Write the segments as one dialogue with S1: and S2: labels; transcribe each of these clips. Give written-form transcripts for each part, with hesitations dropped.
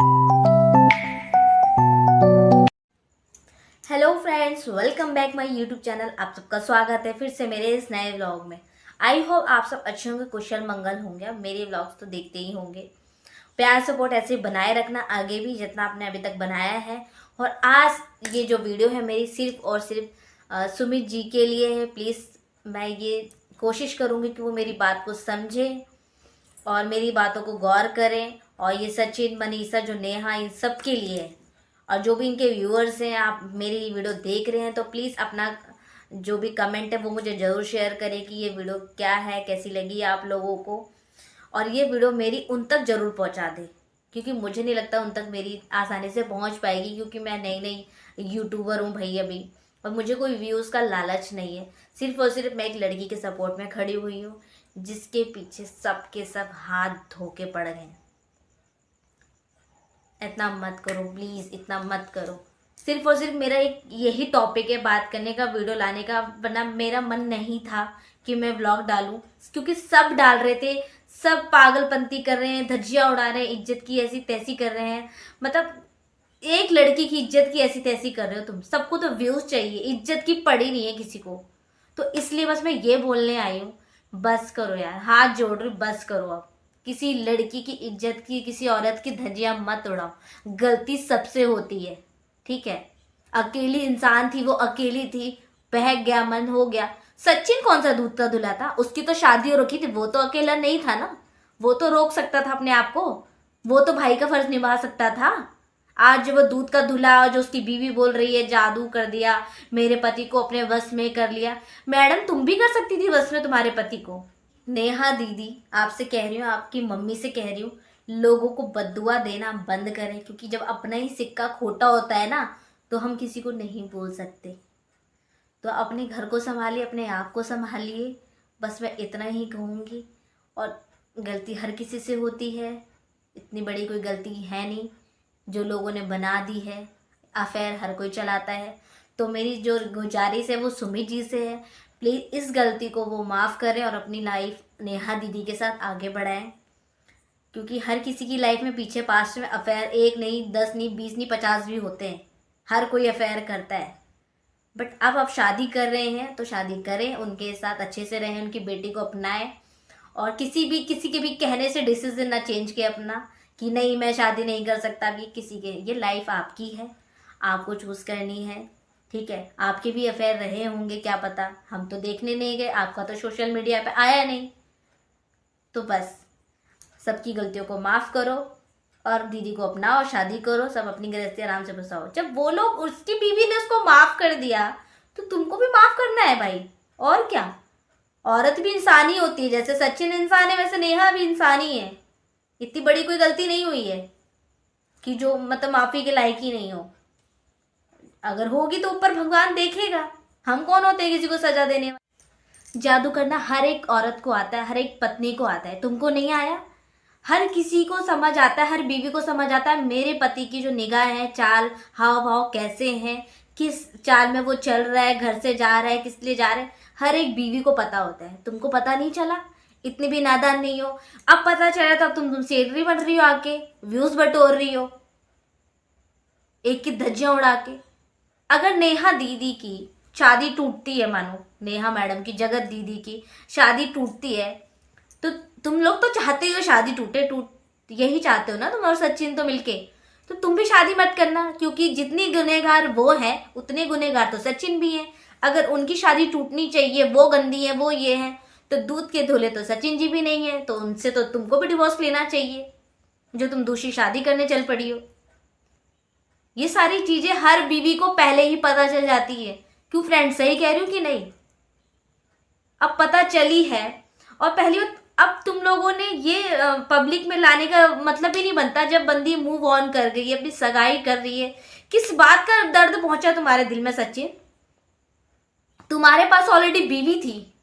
S1: Hello friends, welcome back my YouTube channel. आप सबका स्वागत है फिर से मेरे इस नए व्लॉग में। आई होप आप सब अच्छे होंगे, कुशल मंगल होंगे। अब मेरे व्लॉग्स तो देखते ही होंगे। प्यार सपोर्ट ऐसे बनाए रखना आगे भी, जितना आपने अभी तक बनाया है। और आज ये जो वीडियो है मेरी सिर्फ और सिर्फ सुमित जी के लिए है। प्लीज़ मैं ये कोशिश करूँगी कि वो मेरी बात को समझें और मेरी बातों को गौर करें। और ये सचिन, मनीषा, जो नेहा, इन सब के लिए है। और जो भी इनके व्यूअर्स हैं, आप मेरी वीडियो देख रहे हैं तो प्लीज़ अपना जो भी कमेंट है वो मुझे ज़रूर शेयर करें कि ये वीडियो क्या है, कैसी लगी आप लोगों को। और ये वीडियो मेरी उन तक ज़रूर पहुंचा दें, क्योंकि मुझे नहीं लगता उन तक मेरी आसानी से पहुंच पाएगी, क्योंकि मैं नई नई यूट्यूबर हूँ भाई अभी। और मुझे कोई व्यूज़ का लालच नहीं है। सिर्फ और सिर्फ मैं एक लड़की के सपोर्ट में खड़ी हुई हूँ, जिसके पीछे सब के सब हाथ धो के पड़ गए हैं। इतना मत करो प्लीज़, इतना मत करो। सिर्फ और सिर्फ मेरा एक यही टॉपिक है बात करने का, वीडियो लाने का। वरना मेरा मन नहीं था कि मैं व्लॉग डालूं, क्योंकि सब डाल रहे थे, सब पागलपंती कर रहे हैं, धज्जियां उड़ा रहे हैं, इज्जत की ऐसी तैसी कर रहे हैं। मतलब एक लड़की की इज्जत की ऐसी तैसी कर रहे हो तुम। सबको तो व्यूज चाहिए, इज्जत की पड़ी नहीं है किसी को। तो इसलिए बस मैं ये बोलने आई हूँ, बस करो यार, हाथ जोड़ रही, बस करो अब। किसी लड़की की इज्जत की, किसी औरत की धज्जियां मत उड़ाओ। गलती सबसे होती है, ठीक है। अकेली इंसान थी, वो अकेली थी, बहक गया, मन हो गया। सचिन कौन सा दूध का धुला था? उसकी तो शादी हो रखी थी, वो तो अकेला नहीं था ना। वो तो रोक सकता था अपने आप को, वो तो भाई का फर्ज निभा सकता था। आज जो वो दूध का धुला, और जो उसकी बीवी बोल रही है जादू कर दिया, मेरे पति को अपने वश में कर लिया। मैडम, तुम भी कर सकती थी वश में तुम्हारे पति को। नेहा दीदी, आपसे कह रही हूँ, आपकी मम्मी से कह रही हूँ, लोगों को बद्दुआ देना बंद करें। क्योंकि जब अपना ही सिक्का खोटा होता है ना, तो हम किसी को नहीं बोल सकते। तो अपने घर को संभालिए, अपने आप को संभालिए। बस मैं इतना ही कहूँगी। और गलती हर किसी से होती है, इतनी बड़ी कोई गलती है नहीं जो लोगों ने बना दी है। अफेयर हर कोई चलाता है। तो मेरी जो गुजारिश है वो सुमित जी से है, प्लीज़ इस गलती को वो माफ़ करें और अपनी लाइफ नेहा दीदी के साथ आगे बढ़ाएं। क्योंकि हर किसी की लाइफ में पीछे पास्ट में अफेयर एक नहीं, 10 नहीं, 20 नहीं, 50 भी होते हैं। हर कोई अफेयर करता है। बट अब आप शादी कर रहे हैं तो शादी करें, उनके साथ अच्छे से रहें, उनकी बेटी को अपनाएं। और किसी के भी कहने से डिसीजन ना चेंज किए अपना, कि नहीं मैं शादी नहीं कर सकता। अभी किसी के, ये लाइफ आपकी है, आपको चूज करनी है, ठीक है। आपके भी अफेयर रहे होंगे, क्या पता, हम तो देखने नहीं गए, आपका तो सोशल मीडिया पे आया नहीं। तो बस सबकी गलतियों को माफ करो और दीदी को अपनाओ, शादी करो, सब अपनी गृहस्थी आराम से बसाओ। जब वो लोग, उसकी बीवी ने उसको माफ कर दिया, तो तुमको भी माफ करना है भाई। और क्या, औरत भी इंसान ही होती है। जैसे सचिन इंसान है, वैसे नेहा भी इंसान ही है। इतनी बड़ी कोई गलती नहीं हुई है कि जो मतलब माफी के लायक ही नहीं हो। अगर होगी तो ऊपर भगवान देखेगा। हम कौन होते हैं किसी को सजा देने वाले? जादू करना हर एक औरत को आता है, हर एक पत्नी को आता है। तुमको नहीं आया? हर किसी को समझ आता है, हर बीवी को समझ आता है मेरे पति की जो निगाह है, चाल, हाव भाव कैसे हैं, किस चाल में वो चल रहा है, घर से जा रहा है, किस लिए जा रहा है, हर एक बीवी को पता होता है। तुमको पता नहीं चला? इतनी भी नादान नहीं हो। अब पता चला तो अब तुम सेलरी बन रही हो, आके व्यूज बटोर रही हो, एक की धज्जियां उड़ा के। अगर नेहा दीदी की शादी टूटती है, मानो नेहा मैडम की, जगत दीदी की शादी टूटती है, तो तुम लोग तो चाहते हो शादी टूटे, यही चाहते हो ना तुम और सचिन तो मिलके। तो तुम भी शादी मत करना, क्योंकि जितनी गुनहगार वो है उतने गुनहगार तो सचिन भी है। अगर उनकी शादी टूटनी चाहिए, वो गंदी है, वो ये है, तो दूध के धोले तो सचिन जी भी नहीं है। तो उनसे तो तुमको भी डिवोर्स लेना चाहिए, जो तुम दूसरी शादी करने चल पड़ी हो। ये सारी चीजें हर बीवी को पहले ही पता चल जाती है। क्यों फ्रेंड, सही कह रही हूँ कि नहीं? अब पता चली है। और पहली बात, अब तुम लोगों ने ये पब्लिक में लाने का मतलब ही नहीं बनता। जब बंदी मूव ऑन कर गई, अपनी सगाई कर रही है, किस बात का दर्द पहुंचा तुम्हारे दिल में सचिन? तुम्हारे पास ऑलरेडी बीवी थी,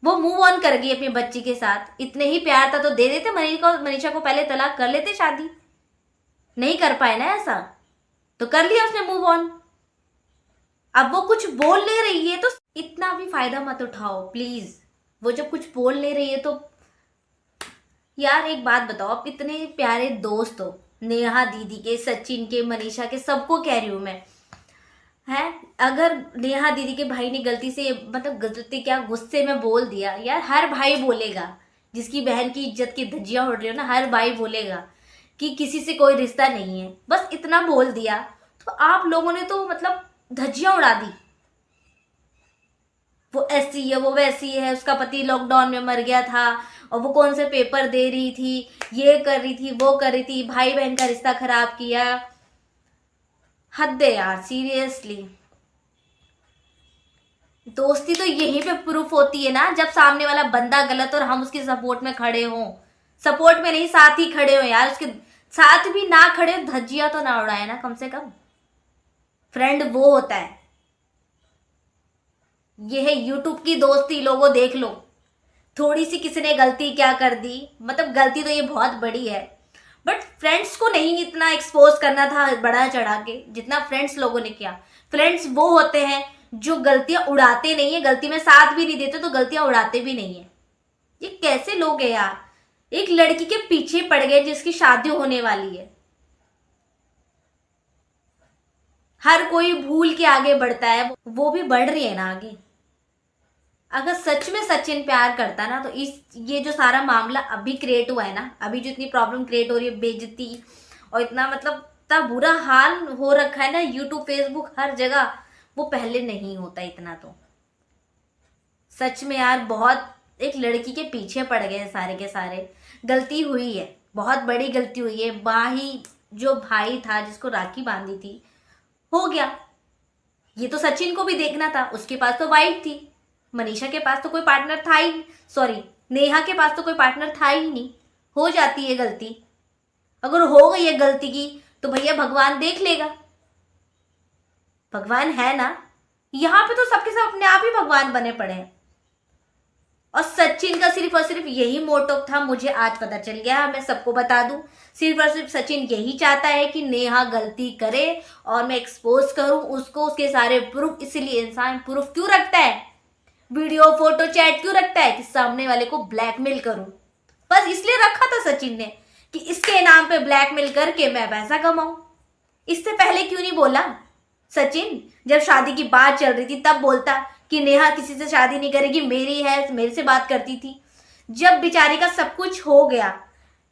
S1: वो मूव ऑन कर गई अपने बच्ची के साथ। इतने ही प्यार था तो दे देते मनीषा को पहले तलाक, कर लेते शादी। नहीं कर पाए ना ऐसा, तो कर लिया उसने मूव ऑन। अब वो कुछ बोल ले रही है तो इतना भी फायदा मत उठाओ प्लीज। वो जब कुछ बोल ले रही है तो यार एक बात बताओ, आप इतने प्यारे दोस्त हो, नेहा दीदी के, सचिन के, मनीषा के, सबको कह रही हूँ मैं, है। अगर नेहा दीदी के भाई ने गलती से, मतलब गलती क्या, गुस्से में बोल दिया, यार हर भाई बोलेगा, जिसकी बहन की इज्जत की धज्जियां उड़ रही हो ना, हर भाई बोलेगा कि किसी से कोई रिश्ता नहीं है, बस इतना बोल दिया, तो आप लोगों ने तो मतलब धज्जियां उड़ा दी। वो ऐसी है, वो वैसी है, उसका पति लॉकडाउन में मर गया था, और वो कौन से पेपर दे रही थी, ये कर रही थी, वो कर रही थी, भाई बहन का रिश्ता खराब किया। हद है यार, सीरियसली। दोस्ती तो यहीं पे प्रूफ होती है ना, जब सामने वाला बंदा गलत और हम उसके सपोर्ट में खड़े हों। सपोर्ट में नहीं, साथ ही खड़े हो यार, उसके साथ भी ना खड़े, धज्जियां तो ना उड़ाए ना कम से कम। फ्रेंड वो होता है, ये है यूट्यूब की दोस्ती। लोगों देख लो, थोड़ी सी किसी ने गलती क्या कर दी, मतलब गलती तो ये बहुत बड़ी है, बट फ्रेंड्स को नहीं इतना एक्सपोज करना था बड़ा चढ़ा के जितना फ्रेंड्स लोगों ने किया। फ्रेंड्स वो होते हैं जो गलतियां उड़ाते नहीं है, गलती में साथ भी नहीं देते तो गलतियां उड़ाते भी नहीं है। ये कैसे लोग हैं यार, एक लड़की के पीछे पड़ गए जिसकी शादी होने वाली है। हर कोई भूल के आगे बढ़ता है, वो भी बढ़ रही है ना आगे। अगर सच में सचिन प्यार करता ना, तो ये जो सारा मामला अभी क्रिएट हुआ है ना, अभी जो इतनी प्रॉब्लम क्रिएट हो रही है, बेइज्जती और इतना मतलब इतना बुरा हाल हो रखा है ना, यूट्यूब फेसबुक हर जगह, वो पहले नहीं होता इतना। तो सच में यार बहुत एक लड़की के पीछे पड़ गए सारे के सारे। गलती हुई है, बहुत बड़ी गलती हुई है। भाई, जो भाई था जिसको राखी बांधी थी, हो गया। ये तो सचिन को भी देखना था, उसके पास तो वाइफ थी, मनीषा के पास तो कोई पार्टनर था ही, सॉरी नेहा के पास तो कोई पार्टनर था ही नहीं। हो जाती है गलती, अगर हो गई है गलती की तो भैया भगवान देख लेगा। भगवान है ना, यहाँ पे तो सबके सब अपने आप ही भगवान बने पड़े हैं। और सचिन का सिर्फ और सिर्फ यही मोटिव था, मुझे आज पता चल गया, मैं सबको बता दूं। सिर्फ और सिर्फ सचिन यही चाहता है कि नेहा गलती करे और मैं एक्सपोज करूं उसको, उसके सारे प्रूफ। इसलिए इंसान प्रूफ क्यों रखता है, वीडियो फोटो चैट क्यों रखता है, कि सामने वाले को ब्लैकमेल करूं। बस इसलिए रखा था सचिन ने कि इसके नाम पे ब्लैकमेल करके मैं पैसा कमाऊं। इससे पहले क्यों नहीं बोला सचिन, जब शादी की बात चल रही थी तब बोलता कि नेहा किसी से शादी नहीं करेगी, मेरी है, मेरे से बात करती थी। जब बेचारी का सब कुछ हो गया,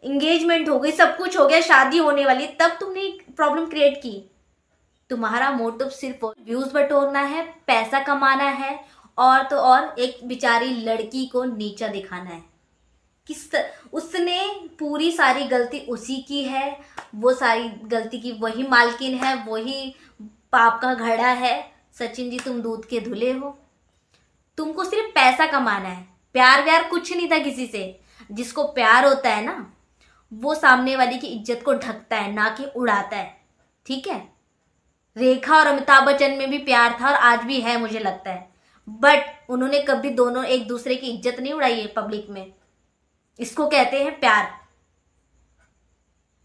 S1: एंगेजमेंट हो गई, सब कुछ हो गया, शादी होने वाली, तब तुमने प्रॉब्लम क्रिएट की। तुम्हारा मोटिव सिर्फ व्यूज बटोरना है, पैसा कमाना है, और तो और एक बेचारी लड़की को नीचा दिखाना है। उसने पूरी सारी गलती उसी की है, वो सारी गलती की वही मालकिन है, वही पाप का घड़ा है। सचिन जी, तुम दूध के धुले हो, तुमको सिर्फ पैसा कमाना है, प्यार व्यार कुछ नहीं था किसी से। जिसको प्यार होता है ना, वो सामने वाली की इज्जत को ढकता है, ना कि उड़ाता है, ठीक है। रेखा और अमिताभ बच्चन में भी प्यार था और आज भी है मुझे लगता है, बट उन्होंने कभी दोनों एक दूसरे की इज्जत नहीं उड़ाई है पब्लिक में। इसको कहते हैं प्यार,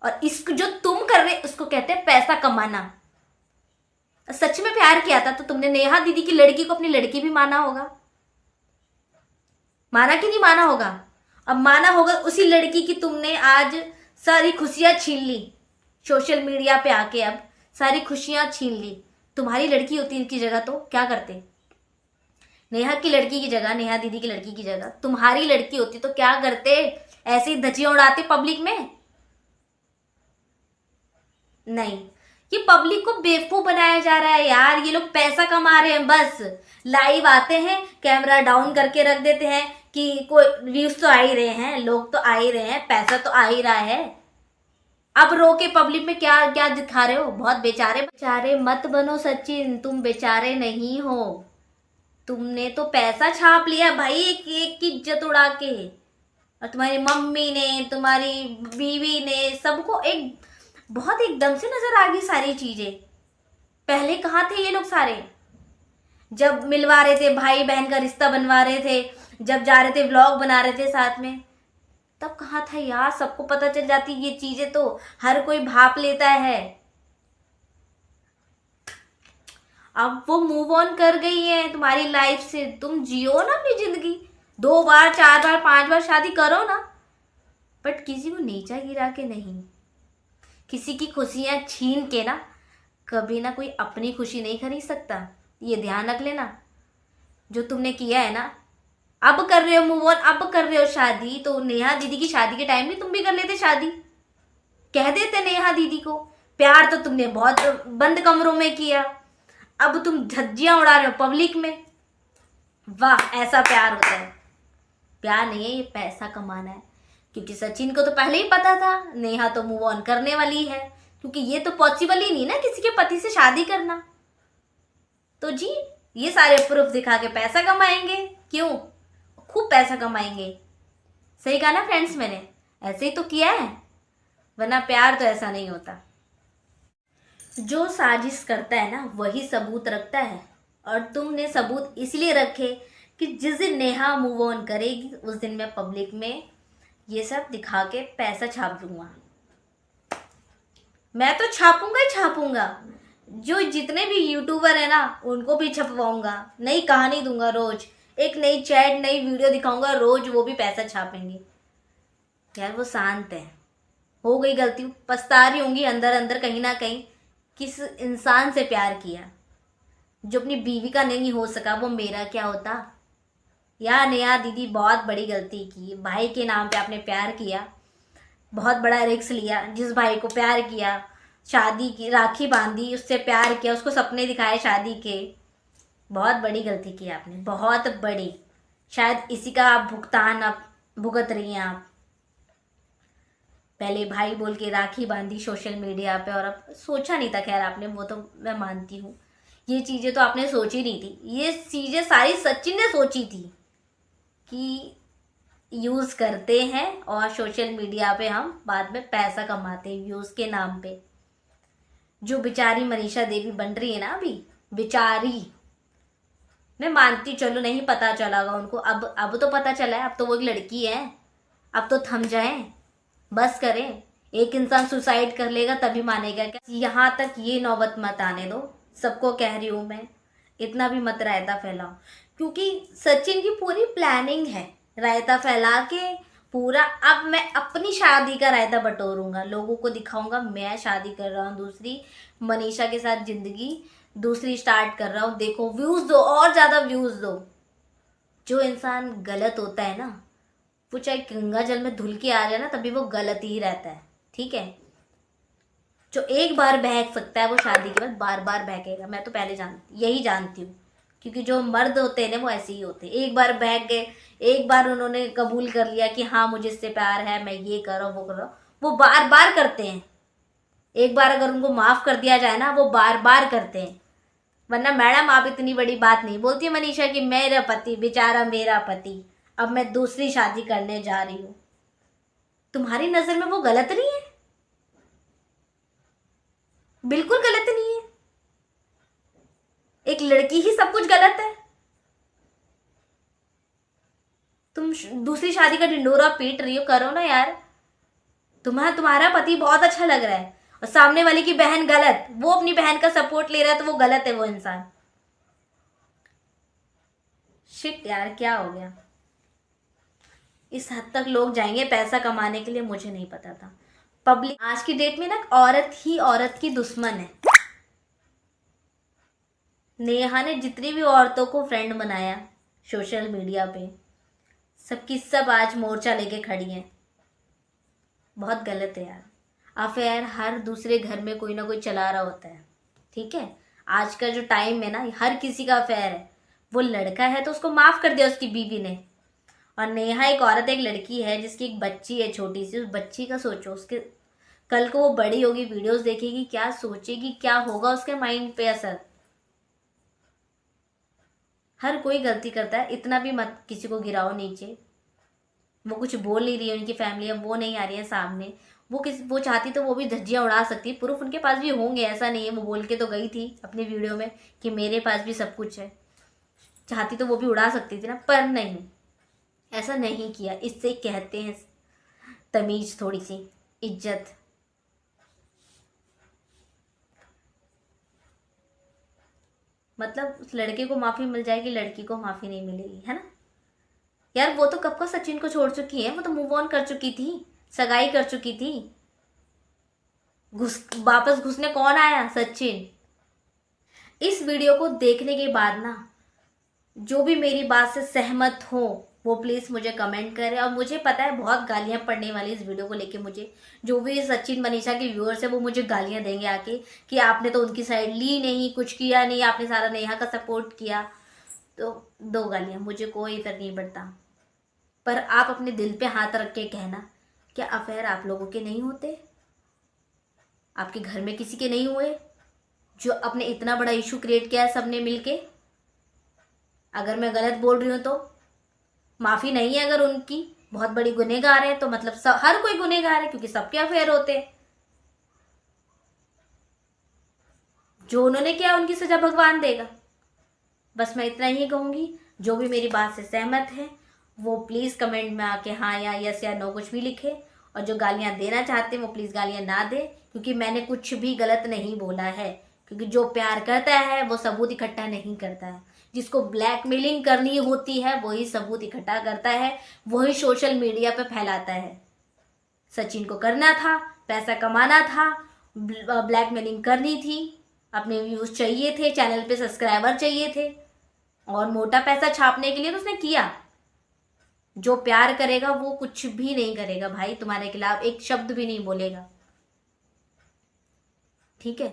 S1: और इसको जो तुम कर रहे उसको कहते हैं पैसा कमाना। सच में प्यार किया था तो तुमने नेहा दीदी की लड़की को अपनी लड़की भी माना होगा, माना कि नहीं माना होगा? अब माना होगा, उसी लड़की की तुमने आज सारी खुशियां छीन ली, सोशल मीडिया पे आके अब सारी खुशियां छीन ली। तुम्हारी लड़की होती इनकी जगह तो क्या करते? नेहा की लड़की की जगह, नेहा दीदी की लड़की की जगह तुम्हारी लड़की होती तो क्या करते? ऐसे ही धज्जियां उड़ाते पब्लिक में? नहीं, ये पब्लिक को बेवकूफ बनाया जा रहा है यार। ये लोग पैसा कमा रहे हैं, बस लाइव आते हैं, कैमरा डाउन करके रख देते हैं कि कोई व्यूज तो आ ही रहे हैं, लोग तो आ ही रहे हैं, पैसा तो आ ही रहा है। अब रो के पब्लिक में क्या क्या दिखा रहे हो? बहुत बेचारे। बेचारे मत बनो सचिन, तुम बेचारे नहीं हो। तुमने तो पैसा छाप लिया भाई, एक एक की इज्जत उड़ा के, और तुम्हारी मम्मी ने, तुम्हारी बीवी ने, सबको एक बहुत एकदम से नजर आ गई सारी चीजें। पहले कहाँ थे ये लोग सारे? जब मिलवा रहे थे, भाई बहन का रिश्ता बनवा रहे थे, जब जा रहे थे व्लॉग बना रहे थे साथ में, तब कहाँ था यार? सबको पता चल जाती ये चीजें, तो हर कोई भाप लेता है। अब वो मूव ऑन कर गई है तुम्हारी लाइफ से, तुम जियो ना अपनी जिंदगी। 2 बार 4 बार 5 बार शादी करो ना, बट किसी को नीचा गिरा के नहीं, किसी की खुशियां छीन के ना कभी ना कोई अपनी खुशी नहीं खरीद सकता। ये ध्यान रख लेना। जो तुमने किया है ना, अब कर रहे हो मूव ऑन, अब कर रहे हो शादी, तो नेहा दीदी की शादी के टाइम भी तुम भी कर लेते शादी। कह देते नेहा दीदी को। प्यार तो तुमने बहुत बंद कमरों में किया, अब तुम धज्जियां उड़ा रहे हो पब्लिक में। वाह, ऐसा प्यार होता है। प्यार नहीं है, ये पैसा कमाना है। क्योंकि सचिन को तो पहले ही पता था नेहा तो मूव ऑन करने वाली है, क्योंकि ये तो पॉसिबल ही नहीं ना किसी के पति से शादी करना। तो जी ये सारे प्रूफ दिखा के पैसा कमाएंगे। क्यों? खूब पैसा कमाएंगे। सही कहा ना फ्रेंड्स, मैंने ऐसे ही तो किया है, वरना प्यार तो ऐसा नहीं होता। जो साजिश करता है ना वही सबूत रखता है, और तुमने सबूत इसलिए रखे कि जिस दिन नेहा मूव ऑन करेगी उस दिन मैं पब्लिक में ये सब दिखा के पैसा छाप दूंगा। मैं तो छापूंगा ही छापूंगा। जो जितने भी यूट्यूबर है ना उनको भी छपवाऊंगा, नई कहानी दूंगा, रोज एक नई चैट नई वीडियो दिखाऊंगा रोज, वो भी पैसा छापेंगे। यार वो शांत है, हो गई गलती, पछता रही होंगी अंदर अंदर कहीं ना कहीं, किस इंसान से प्यार किया जो अपनी बीवी का नहीं हो सका, वो मेरा क्या होता। यार नेहा दीदी बहुत बड़ी गलती की, भाई के नाम पे आपने प्यार किया, बहुत बड़ा रिस्क लिया। जिस भाई को प्यार किया, शादी की राखी बांधी, उससे प्यार किया, उसको सपने दिखाए शादी के, बहुत बड़ी गलती की आपने, बहुत बड़ी। शायद इसी का आप भुगतान आप भुगत रही हैं। आप पहले भाई बोल के राखी बांधी सोशल मीडिया पे, और अब सोचा नहीं था, खैर आपने, वो तो मैं मानती हूँ, ये चीज़ें तो आपने सोची नहीं थी। ये चीज़ें सारी सचिन ने सोची थी कि यूज़ करते हैं और सोशल मीडिया पे हम बाद में पैसा कमाते हैं व्यूज़ के नाम पे। जो बेचारी मनीषा देवी बन रही है ना अभी, बेचारी, मैं मानती, चलो नहीं पता चला होगा उनको, अब तो पता चला है, अब तो वो एक लड़की है, अब तो थम जाए, बस करें। एक इंसान सुसाइड कर लेगा तभी मानेगा क्या? यहाँ तक ये नौबत मत आने दो, सबको कह रही हूँ मैं, इतना भी मत रायता फैलाओ, क्योंकि सचिन की पूरी प्लानिंग है रायता फैला के पूरा। अब मैं अपनी शादी का रायता बटोरूंगा, लोगों को दिखाऊंगा मैं शादी कर रहा हूँ दूसरी, मनीषा के साथ जिंदगी दूसरी स्टार्ट कर रहा हूँ, देखो व्यूज दो, और ज्यादा व्यूज दो। जो इंसान गलत होता है ना, वो चाहे गंगा जल में धुल के आ जाए ना तभी वो गलत ही रहता है, ठीक है। जो एक बार बहक सकता है वो शादी के बाद बार बार बहकेगा, मैं तो पहले यही जानती हूँ, क्योंकि जो मर्द होते हैं ना वो ऐसे ही होते हैं। एक बार बहक गए, एक बार उन्होंने कबूल कर लिया कि हाँ मुझे इससे प्यार है, मैं ये कर रहा हूँ वो कर रहा हूँ, वो बार बार करते हैं। एक बार अगर उनको माफ कर दिया जाए ना, वो बार बार करते हैं। वरना मैडम आप इतनी बड़ी बात नहीं बोलती मनीषा कि मेरा पति बेचारा, मेरा पति, अब मैं दूसरी शादी करने जा रही हूँ। तुम्हारी नजर में वो गलत नहीं है, बिल्कुल गलत नहीं है। एक लड़की ही सब कुछ गलत है। तुम दूसरी शादी का ढिंडोरा पीट रही हो, करो ना यार। तुम्हारा पति बहुत अच्छा लग रहा है और सामने वाली की बहन गलत, वो अपनी बहन का सपोर्ट ले रहा है तो वो गलत है वो इंसान। शिट यार, क्या हो गया? इस हद तक लोग जाएंगे पैसा कमाने के लिए, मुझे नहीं पता था। पब्लिक आज की डेट में ना औरत ही औरत की दुश्मन है। नेहा ने जितनी भी औरतों को फ्रेंड बनाया सोशल मीडिया पे, सबकी सब आज मोर्चा लेके खड़ी हैं। बहुत गलत है यार। अफेयर हर दूसरे घर में कोई ना कोई चला रहा होता है, ठीक है। आज का जो टाइम है ना, हर किसी का अफेयर है। वो लड़का है तो उसको माफ कर दिया उसकी बीवी ने, और नेहा एक औरत, एक लड़की है जिसकी एक बच्ची है छोटी सी। उस बच्ची का सोचो, उसके कल को वो बड़ी होगी, वीडियोस देखेगी, क्या सोचेगी, क्या होगा उसके माइंड पे असर। हर कोई गलती करता है, इतना भी मत किसी को गिराओ नीचे। वो कुछ बोल नहीं रही है, उनकी फैमिली अब वो नहीं आ रही है सामने। वो चाहती तो वो भी धज्जियां उड़ा सकती, प्रूफ उनके पास भी होंगे, ऐसा नहीं है। वो बोल के तो गई थी अपनी वीडियो में कि मेरे पास भी सब कुछ है, चाहती तो वो भी उड़ा सकती थी ना, पर नहीं, ऐसा नहीं किया। इससे कहते हैं तमीज, थोड़ी सी इज्जत। मतलब उस लड़के को माफी मिल जाएगी, लड़की को माफी नहीं मिलेगी, है ना यार। वो तो कब का सचिन को छोड़ चुकी है, वो तो मूव ऑन कर चुकी थी, सगाई कर चुकी थी। वापस घुसने कौन आया? सचिन। इस वीडियो को देखने के बाद ना जो भी मेरी बात से सहमत हो वो प्लीज मुझे कमेंट करे। और मुझे पता है बहुत गालियां पड़ने वाली इस वीडियो को लेके मुझे, जो भी सचिन मनीषा के व्यूअर्स है वो मुझे गालियां देंगे आके कि आपने तो उनकी साइड ली नहीं, कुछ किया नहीं, आपने सारा नेहा का सपोर्ट किया। तो दो गालियां, मुझे कोई फर्क नहीं पड़ता। पर आप अपने दिल पे हाथ रख के कहना, क्या अफेयर आप लोगों के नहीं होते? आपके घर में किसी के नहीं हुए जो अपने इतना बड़ा इशू क्रिएट किया है सबने मिलके? अगर मैं गलत बोल रही हूं तो माफी नहीं है। अगर उनकी बहुत बड़ी गुनहगार है तो मतलब हर कोई गुनहगार है, क्योंकि सबके अफेयर होते हैं। जो उन्होंने किया उनकी सजा भगवान देगा। बस मैं इतना ही कहूंगी। जो भी मेरी बात से सहमत है वो प्लीज कमेंट में आके हाँ या यस या नो कुछ भी लिखे। और जो गालियां देना चाहते हैं वो प्लीज गालियां ना दे, क्योंकि मैंने कुछ भी गलत नहीं बोला है। क्योंकि जो प्यार करता है वो सबूत इकट्ठा नहीं करता है। जिसको ब्लैकमेलिंग करनी होती है वही सबूत इकट्ठा करता है, वही सोशल मीडिया पे फैलाता है। सचिन को करना था, पैसा कमाना था, ब्लैकमेलिंग करनी थी, अपने व्यूज चाहिए थे, चैनल पे सब्सक्राइबर चाहिए थे और मोटा पैसा छापने के लिए तो उसने किया। जो प्यार करेगा वो कुछ भी नहीं करेगा भाई, तुम्हारे खिलाफ एक शब्द भी नहीं बोलेगा। ठीक है।